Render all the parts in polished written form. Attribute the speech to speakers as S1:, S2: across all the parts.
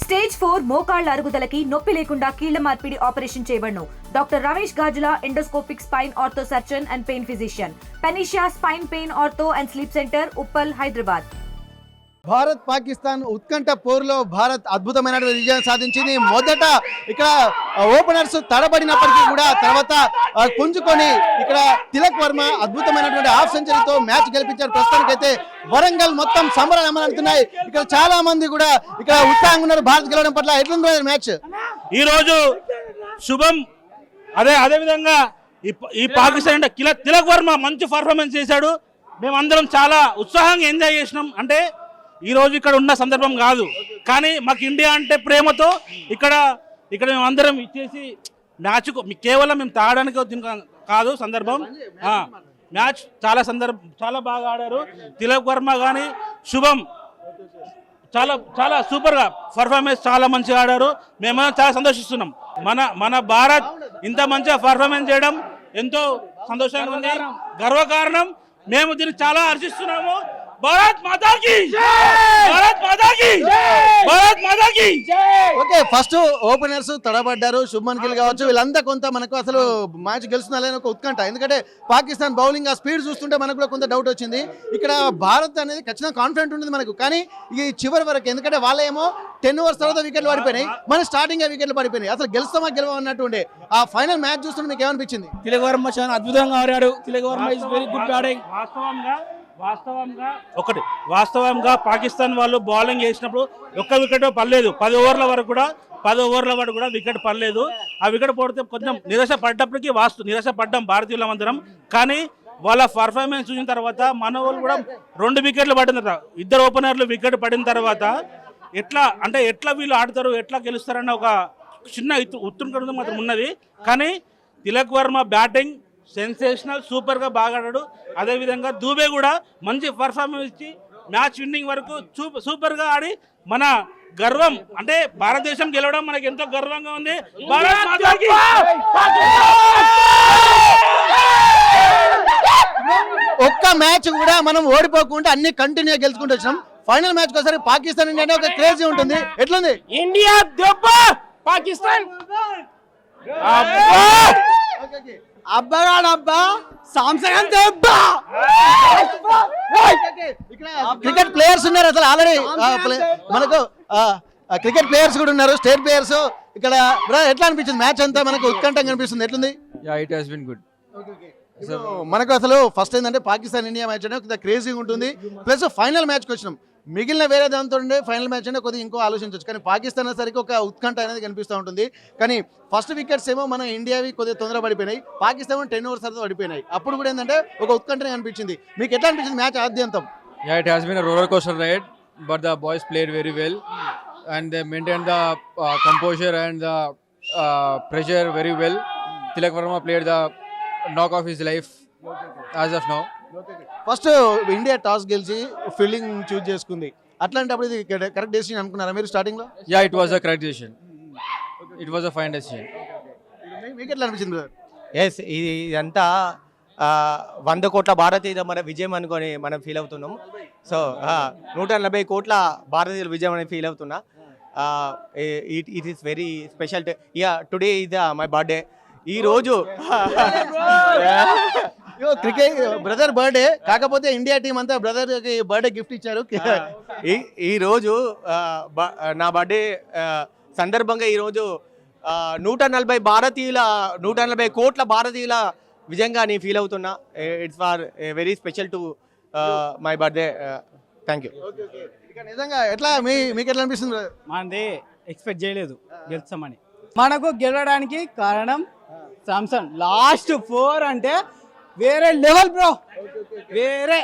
S1: Stage 4 మోకాళ్ల అరుగుదలకి నొప్పి లేకుండా కీళ్ల మార్పిడి ఆపరేషన్ చేయబడును. Doctor Ramesh Gajula, endoscopic spine ortho surgeon and pain physician, Panacea spine pain ortho and sleep centre, Uppal, Hyderabad.
S2: Bharat Pakistan ఉత్కంఠ పోరులో భారత్ అద్భుతమైన విజయం సాధించింది. మొదట ఇక్కడ ఓపెనర్స్ తడబడినప్పటికీ కూడా తర్వాత పుంజుకొని ఇక్కడ తిలక్ వర్మ అద్భుతమైనటువంటి హాఫ్ సెంచరీతో మ్యాచ్ గెలిపించారు. ప్రస్తుతానికైతే వరంగల్ మొత్తం సంబరాలు అమలుతున్నాయి. ఇక్కడ చాలా మంది కూడా ఇక్కడ ఉత్సాహంగా ఉన్నారు భారత్ గెలవడం పట్ల. ఎట్లుంది మ్యాచ్
S3: ఈ రోజు? శుభం. అదే విధంగా ఈ పాకిస్తాన్ తిలక్ వర్మ మంచి పర్ఫార్మెన్స్ చేశాడు. మేమందరం చాలా ఉత్సాహంగా ఎంజాయ్ చేసినాం. అంటే ఈ రోజు ఇక్కడ ఉన్న సందర్భం కాదు, కానీ మాకు ఇండియా అంటే ప్రేమతో ఇక్కడ మేమందరం ఇచ్చేసి మ్యాచ్ కేవలం మేము తాగడానికి కాదు సందర్భం. మ్యాచ్ చాలా బాగా ఆడారు. తిలక్ వర్మ కానీ శుభం చాలా సూపర్గా పర్ఫార్మెన్స్ చాలా మంచిగా ఆడారు. మేము చాలా సంతోషిస్తున్నాం. మన భారత్ ఇంత మంచిగా పర్ఫార్మెన్స్ చేయడం ఎంతో సంతోషంగా ఉంది, గర్వకారణం. మేము దీన్ని చాలా హర్షిస్తున్నాము. భారత్ మాతా కీ జై! భారత్ మాతా కీ జై! భారత్ మాతా కీ జై!
S2: ఓకే, ఫస్ట్ ఓపెనర్స్ తడబడ్డారు. శుభ్మన్ గిల్ కావచ్చు, వీళ్ళంతా కొంత మనకు అసలు మ్యాచ్ గెలుస్తున్నారని ఒక ఉత్కంఠ. ఎందుకంటే పాకిస్తాన్ బౌలింగ్ ఆ స్పీడ్ చూస్తుంటే మనకు కూడా కొంత డౌట్ వచ్చింది. ఇక్కడ భారత్ అనేది ఖచ్చితంగా కాన్ఫిడెంట్ ఉంటుంది మనకు, కానీ ఈ చివరి వరకు ఎందుకంటే వాళ్ళేమో 10 ఓవర్స్ తర్వాత వికెట్లు పడిపోయినాయి, మన స్టార్టింగ్ వికెట్లు పడిపోయినాయి. అసలు గెలుస్తామా గెలవా అన్నట్టు ఉండే ఆ ఫైనల్ మ్యాచ్ చూస్తుంటే మీకు ఏమనిపించింది?
S4: తిలక్ వర్మ చాలా అద్భుతంగా ఆడాడు. Tilak Varma is very good batting.
S3: వాస్తవంగా పాకిస్తాన్ వాళ్ళు బౌలింగ్ చేసినప్పుడు ఒక్క వికెట్ పడలేదు. 10 ఓవర్ల వరకు కూడా వికెట్ పడలేదు. ఆ వికెట్ పడితే కొంచెం నిరాశ పడ్డప్పటికీ నిరాశ పడ్డాం భారతీయులందరం. కానీ వాళ్ళ పర్ఫార్మెన్స్ చూసిన తర్వాత మన వాళ్ళు కూడా 2 వికెట్లు పడిన తర్వాత, 2 ఓపెనర్లు వికెట్ పడిన తర్వాత ఎట్లా వీళ్ళు ఆడతారు, ఎట్లా గెలుస్తారన్న ఒక చిన్న ఉత్కంఠ మాత్రం ఉన్నది. కానీ తిలక్ వర్మ బ్యాటింగ్ సెన్సేషనల్, సూపర్గా బాగా ఆడాడు. అదేవిధంగా దూబే కూడా మంచి పర్ఫార్మెన్స్ ఇచ్చి మ్యాచ్ విన్నింగ్ వరకు సూపర్గా ఆడి మన గర్వం అంటే భారతదేశం గెలవడం మనకి ఎంతో గర్వంగా ఉంది.
S2: ఒక్క మ్యాచ్ కూడా మనం ఓడిపోకుండా అన్ని కంటిన్యూ గెలుచుకుంటూ వచ్చినాం. ఫైనల్ మ్యాచ్ ఒకసారి పాకిస్తాన్ ఇండియా ఒక క్రేజీ ఉంటుంది. ఎట్లుంది?
S4: ఇండియా దెబ్బ, పాకిస్తాన్ అబ్బగాడబ్బా, సామ్సంగ్ దెబ్బ.
S2: క్రికెట్ ప్లేయర్స్ ఉన్నారు అసలు ఆల్రెడీ మనకు క్రికెట్ ప్లేయర్స్ కూడా ఉన్నారు, స్టేట్ ప్లేయర్స్. ఇక్కడ ఎట్లా అనిపించింది మ్యాచ్ అంతా? మనకు ఉత్కంఠంగా అనిపిస్తుంది. ఎట్లుంది?
S5: It has been good.
S2: So మనకు అసలు ఫస్ట్ ఏంటంటే పాకిస్తాన్ ఇండియా మ్యాచ్ అంటే క్రేజీగా ఉంటుంది. ప్లస్ ఫైనల్ మ్యాచ్కి వచ్చినాం. మిగిలిన వేరే దాంతో ఉండే ఫైనల్ మ్యాచ్ అంటే కొద్దిగా ఇంకో ఆలోచించవచ్చు, కానీ పాకిస్తాన్ సరికి ఒక ఉత్కంఠ అనేది కనిపిస్తూ ఉంటుంది. కానీ ఫస్ట్ వికెట్స్ ఏమో మన ఇండియావి కొద్దిగా తొందర పడిపోయినాయి, పాకిస్తాన్ 10 ఓవర్స్ తర్వాత పడిపోయినాయి. అప్పుడు కూడా ఏంటంటే ఒక ఉత్కంఠ అనిపించింది. మీకు ఎట్లా అనిపించింది మ్యాచ్ ఆద్యంతం?
S5: It has been a roller coaster ride, but the boys played very well and they maintained the composure and the pressure very well. Tilak Verma played the knock of his life as of now.
S2: First India toss గెలిచి fielding choose చేసుకుంది. అట్లాంటప్పుడు ఇది correct decision అనుకున్నారా మీరు starting లో?
S5: It was a correct decision. It was a fine decision.
S2: మీకు ఎట్లా అనిపించింది?
S6: ఎస్, ఇదంతా 100 కోట్ల భారతీయుల మన విజయం అనుకొని మనం ఫీల్ అవుతున్నాం. సో 140 కోట్ల భారతీయుల విజయం అని ఫీల్ అవుతున్నా. It is very special. Today is my birthday. ఈ రోజు
S2: క్రికెట్ బ్రదర్ బర్త్డే, కాకపోతే ఇండియా టీం అంతా బ్రదర్ కి బర్త్డే గిఫ్ట్ ఇచ్చారు.
S6: ఈ రోజు నా బర్త్డే సందర్భంగా ఈరోజు 140 కోట్ల భారతీయుల విజయంగా నేను ఫీల్ అవుతున్నా. It's for very special to my birthday. Thank you.
S2: నిజంగా ఎట్లా మీకు ఎట్లా అనిపిస్తుంది?
S4: మనది ఎక్స్పెక్ట్ చేయలేదు గెలుస్తామని. మనకు గెలవడానికి కారణం సామ్సంగ్. లాస్ట్ 4 అంటే వేరే లెవెల్ బ్రో, వేరే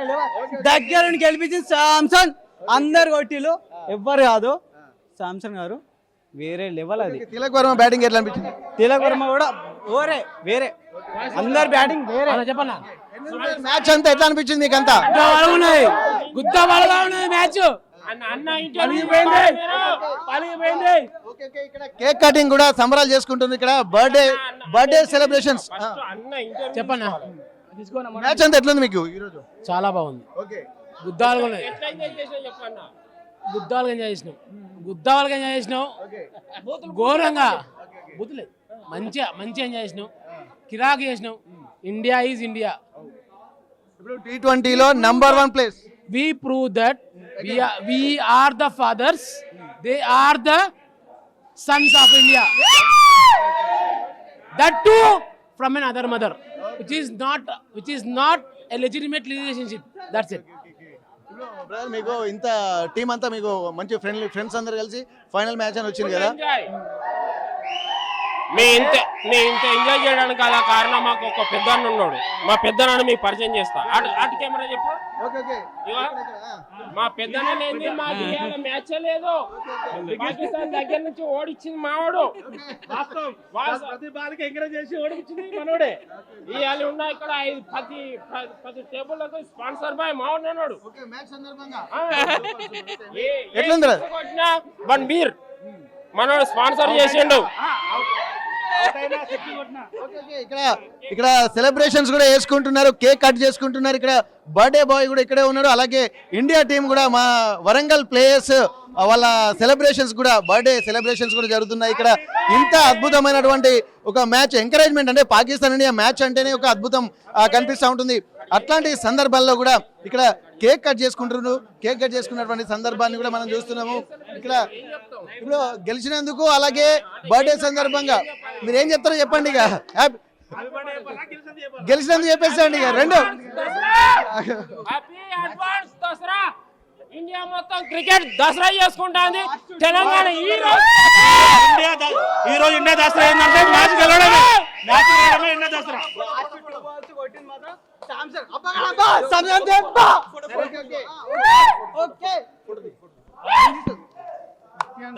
S4: లెవెల్. దగ్గర గెలిపించింది సామ్సంగ్. అందరు కొట్టిలు, ఎవ్వరు కాదు. సామ్సంగ్ గారు వేరే లెవెల్. అది
S2: తిలక్ వర్మ బ్యాటింగ్ ఎట్లా అనిపించింది?
S4: తిలక్ వర్మ కూడా వేరే అందరు బ్యాటింగ్ వేరే. చెప్పన్నా
S2: మ్యాచ్ అంతా ఎట్లా అనిపించింది మీకు అంతా?
S4: గుద్ద బలగా ఉన్నది మ్యాచ్.
S2: కేక్ కటింగ్ కూడా సంబరాలు చేసుకుంటుంది ఇక్కడ. Birthday celebrations.
S4: చెప్పన్నా
S2: మ్యాచ్ అంతా ఎట్లుంది మీకు ఈరోజు?
S4: చాలా బాగుంది. గుద్దాలు ఉన్నాయి.
S7: గుద్దాలుగా ఎంజాయ్ చేసినాం, గుద్దాలుగా ఎంజాయ్ చేసినాం, ఘోరంగా బుద్ధులే, మంచిగా ఎంజాయ్ చేసినాం, కిరాక్ చేసినాం. India is India.
S2: ఇప్పుడు T20లో number 1 place.
S7: We prove that we are the fathers, they are the sons of India. That too from another mother, which is not a legitimate relationship. That's it.
S2: Brother మీకు ఇంత team అంతా మీకు మంచి friends అందరు కలిసి final match అని వచ్చింది కదా.
S8: నేను ఇంత ఎంజాయ్ చేయడానికి అలా కారణం మాకు ఒక పెద్దన్న ఉన్నాడు. మా పెద్దనాన్ని మీకు పరిచయం చేస్తా. అటు కెమెరా చెప్పు. ఇగో, మా పెద్దన్న లేని మాకు ఇవాళ మ్యాచ్ లేదు. పాకిస్తాన్ దగ్గర నుంచి ఓడిచ్చింది మావాడు.
S3: ప్రతి బాల్కి ఎంకరేజ్ చేసి ఓడిపించింది మనోడే.
S8: ఇవాళ ఉన్న ఇక్కడ 10 టేబుల్లకు స్పాన్సర్ బాయ్ మావాడు అన్నాడు.
S2: ఎట్లుంది
S8: వన్ బీర్ మనోడు స్పాన్సర్ చేసిండు.
S2: ఇక్కడ సెలబ్రేషన్స్ కూడా చేసుకుంటున్నారు, కేక్ కట్ చేసుకుంటున్నారు. ఇక్కడ బర్త్డే బాయ్ కూడా ఇక్కడే ఉన్నాడు. అలాగే ఇండియా టీం కూడా మా వరంగల్ ప్లేయర్స్ వాళ్ళ సెలబ్రేషన్స్ కూడా బర్త్డే సెలబ్రేషన్స్ కూడా జరుగుతున్నాయి. ఇక్కడ ఇంత అద్భుతమైనటువంటి ఒక మ్యాచ్ ఎంకరేజ్మెంట్ అంటే పాకిస్తాన్ ఇండియా మ్యాచ్ అంటేనే ఒక అద్భుతం కనిపిస్తూ ఉంటుంది. అట్లాంటి సందర్భాల్లో కూడా ఇక్కడ కేక్ కట్ చేసుకుంటున్నారు. కేక్ కట్ చేసుకున్నటువంటి సందర్భాన్ని కూడా మనం చూస్తున్నాము. ఇక్కడ ఇప్పుడు గెలిచినందుకు అలాగే బర్త్డే సందర్భంగా మీరు ఏం చెప్తారో చెప్పండి. ఇక గెలిచినందుకు చెప్పేసండి. ఇక రెండు
S8: హ్యాపీ అడ్వాన్స్ దసరా. ఇండియా మొత్తం క్రికెట్ దసరా చేసుకుంటాంది. తెలంగాణ ఈ రోజు
S3: ఇండియా దసరా ఏంటంటే మ్యాచ్ గెలవడమే. ఇండియా దసరా.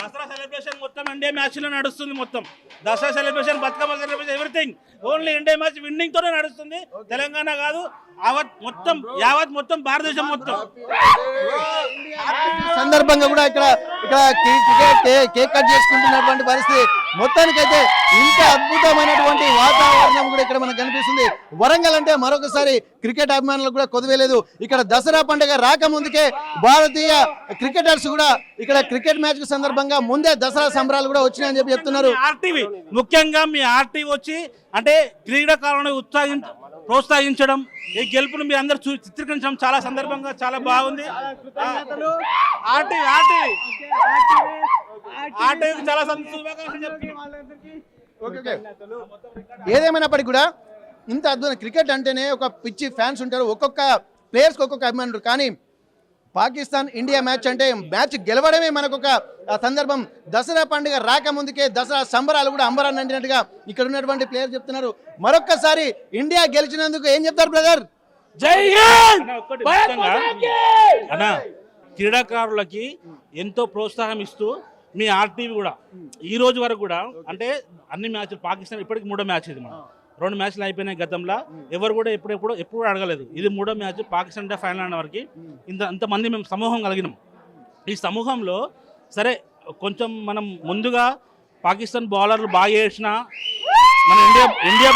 S3: దసరా సెలబ్రేషన్ మొత్తం ఇండియా మ్యాచ్ లో నడుస్తుంది. మొత్తం Dasara celebration, Bathukamma celebration, everything only India match winning తోనే నడుస్తుంది. తెలంగాణ కాదు, యావత్ మొత్తం భారతదేశం మొత్తం.
S2: సందర్భంగా కూడా ఇక్కడ కేక్ కట్ చేసుకుంటున్నటువంటి పరిస్థితి. మొత్తానికైతే ఇంత అద్భుతమైనటువంటి వాతావరణం కూడా ఇక్కడ మనకు కనిపిస్తుంది. వరంగల్ అంటే మరొకసారి క్రికెట్ అభిమానులకు కూడా కొదవలేదు. ఇక్కడ దసరా పండుగ రాకముందుకే భారతీయ క్రికెటర్స్ కూడా ఇక్కడ క్రికెట్ మ్యాచ్ సందర్భంగా ముందే దసరా సంబరాలు కూడా వచ్చినాయని చెప్తున్నారు.
S3: ఆర్టీవీ ముఖ్యంగా మీ ఆర్టీవీ వచ్చి అంటే క్రీడాకారులను ప్రోత్సహించడం, ఈ గెలుపును మీ అందరూ చిత్రీకరించడం చాలా సందర్భంగా చాలా బాగుంది. ఆర్టీవీకి చాలా
S2: ఏదేమైనప్పటికీ కూడా ఇంత అద్భుతం క్రికెట్ అంటేనే ఒక పిచ్చి ఫ్యాన్స్ ఉంటారు. ఒక్కొక్క ప్లేయర్స్కి ఒక్కొక్క అభిమానులు. కానీ పాకిస్తాన్ ఇండియా మ్యాచ్ అంటే మ్యాచ్ గెలవడమే మనకొక సందర్భం. దసరా పండుగ రాకముందుకే దసరా సంబరాలు కూడా అంబరాన్ని అంటినట్టుగా ఇక్కడ ఉన్నటువంటి ప్లేయర్ చెప్తున్నారు. మరొక్కసారి ఇండియా గెలిచినందుకు ఏం చెప్తారు బ్రదర్?
S8: జై హింద్.
S3: అన్నా, క్రీడాకారులకి ఎంతో ప్రోత్సాహం ఇస్తూ మీ ఆర్టీవీ కూడా ఈ రోజు వరకు కూడా అంటే అన్ని మ్యాచ్లు పాకిస్తాన్ ఇప్పటికి 3వ మ్యాచ్ ఇది. మనం 2 మ్యాచ్లు అయిపోయినాయి గతంలో. ఎవరు కూడా ఎప్పుడు అడగలేదు. ఇది 3వ మ్యాచ్ పాకిస్తాన్ ఇండియా ఫైనల్ అనే వరకు ఇంతమంది మేము సమూహం కలిగినాం. ఈ సమూహంలో సరే కొంచెం మనం ముందుగా పాకిస్తాన్ బౌలర్లు బాగా చేసినా, మన ఇండియా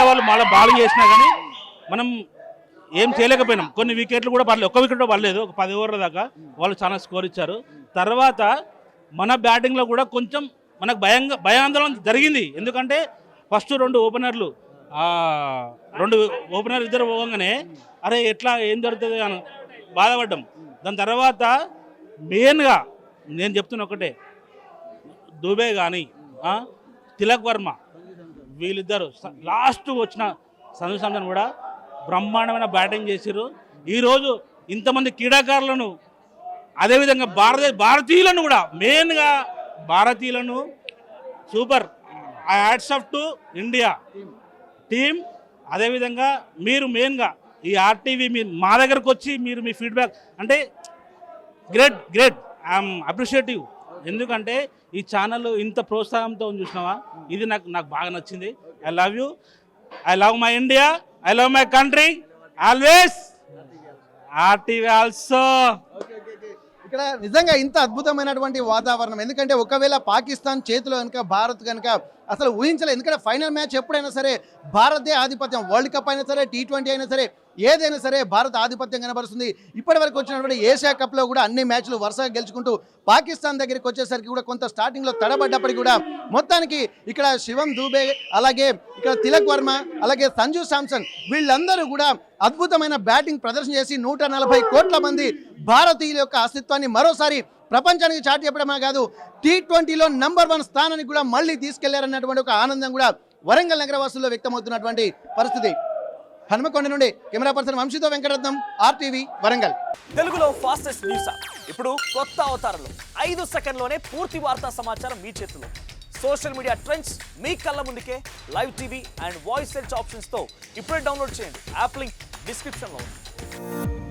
S3: వాళ్ళు మళ్ళీ బాలింగ్ చేసినా కానీ మనం ఏం చేయలేకపోయినాం. కొన్ని వికెట్లు కూడా పడలేదు, ఒక్క వికెట్ పడలేదు. ఒక 10 ఓవర్ల దాకా వాళ్ళు చాలా స్కోర్ ఇచ్చారు. తర్వాత మన బ్యాటింగ్లో కూడా కొంచెం మనకు భయాందోళన జరిగింది. ఎందుకంటే ఫస్ట్ 2 ఓపెనర్లు ఇద్దరు పోగానే అరే ఎట్లా ఏం జరుగుతుంది అని బాధపడ్డాం. దాని తర్వాత మెయిన్గా నేను చెప్తున్న ఒకటే, దుబే కానీ తిలక్ వర్మ వీళ్ళిద్దరు లాస్ట్ వచ్చిన సంజు శాంసన్ కూడా బ్రహ్మాండమైన బ్యాటింగ్ చేశారు. ఈరోజు ఇంతమంది క్రీడాకారులను అదేవిధంగా భారతీయులను కూడా మెయిన్గా భారతీయులను super hats off to India team. అదేవిధంగా మీరు మెయిన్గా ఈ ఆర్టీవీ మీరు మా దగ్గరకు వచ్చి మీరు మీ ఫీడ్బ్యాక్ అంటే గ్రేట్ ఐఎమ్ అప్రిషియేటివ్. ఎందుకంటే ఈ ఛానల్ ఇంత ప్రోత్సాహంతో చూసినావా, ఇది నాకు బాగా నచ్చింది. I love you, I love my India, I love my country always. RTV also.
S2: ఇక్కడ నిజంగా ఇంత అద్భుతమైనటువంటి వాతావరణం. ఎందుకంటే ఒకవేళ పాకిస్తాన్ చేతిలో కనుక భారత్ కనుక అసలు ఊహించలేదు. ఎందుకంటే ఫైనల్ మ్యాచ్ ఎప్పుడైనా సరే భారతే ఆధిపత్యం. వరల్డ్ కప్ అయినా సరే, T20 అయినా సరే ఏదైనా సరే భారత్ ఆధిపత్యం కనబరుస్తుంది. ఇప్పటి వరకు వచ్చినటువంటి ఏషియా కప్లో కూడా అన్ని మ్యాచ్లు వరుసగా గెలుచుకుంటూ పాకిస్తాన్ దగ్గరికి వచ్చేసరికి కూడా కొంత స్టార్టింగ్లో తడబడ్డప్పటికీ కూడా మొత్తానికి ఇక్కడ శివం దూబే, అలాగే ఇక్కడ తిలక్ వర్మ, అలాగే సంజు శాంసన్ వీళ్ళందరూ కూడా అద్భుతమైన బ్యాటింగ్ ప్రదర్శన చేసి 140 కోట్ల మంది భారతీయుల యొక్క అస్తిత్వాన్ని మరోసారి ప్రపంచానికి చాటి చెప్పడమే కాదు, T20లో నంబర్ 1 స్థానానికి కూడా మళ్ళీ తీసుకెళ్లారన్నటువంటి ఒక ఆనందం కూడా వరంగల్ నగరవాసుల్లో వ్యక్తమవుతున్నటువంటి పరిస్థితి. హనుమకొండ నుండి కెమెరా పర్సన్ వంశీతో వెంకటరత్నం, RTV వరంగల్.
S9: తెలుగులో ఫాస్టెస్ట్ న్యూస్ ఇప్పుడు కొత్త అవతారంలో 5 సెకండ్లోనే పూర్తి వార్తా సమాచారం మీ చేతిలో. సోషల్ మీడియా ట్రెండ్స్ మీ కళ్ళ ముందుకే live TV and voice search ఆప్షన్స్తో ఇప్పుడే డౌన్లోడ్ చేయండి. యాప్ లింక్ డిస్క్రిప్షన్లో ఉంది.